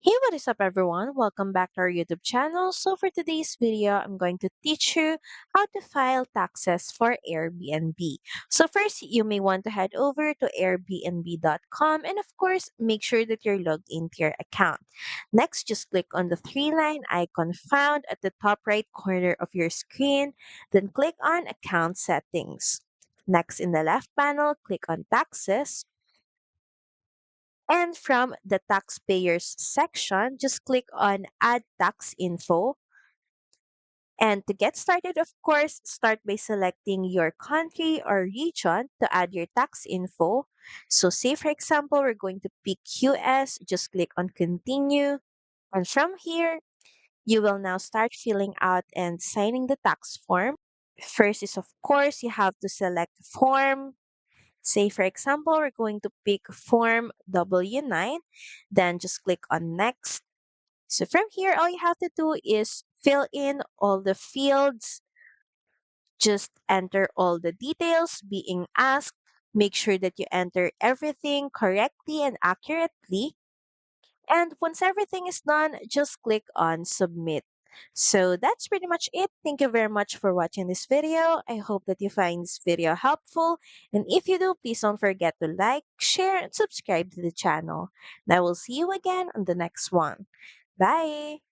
Hey, what is up everyone? Welcome back to our YouTube channel. So for today's video, I'm going to teach you how to file taxes for Airbnb. So first, you may want to head over to airbnb.com and of course, make sure that you're logged into your account. Next, just click on the three-line icon found at the top right corner of your screen, then click on Account Settings. Next, in the left panel, click on Taxes. And from the taxpayers section, just click on add tax info. And to get started, of course, start by selecting your country or region to add your tax info. So say for example, we're going to pick US, just click on continue. And from here, you will now start filling out and signing the tax form. First is of course, you have to select form. Say, for example, we're going to pick form W9, then just click on next. So from here, all you have to do is fill in all the fields, just enter all the details being asked, make sure that you enter everything correctly and accurately. And once everything is done, just click on submit. So that's pretty much it. Thank you very much for watching this video. I hope that you find this video helpful. And if you do, please don't forget to like, share, and subscribe to the channel. And I will see you again on the next one. Bye!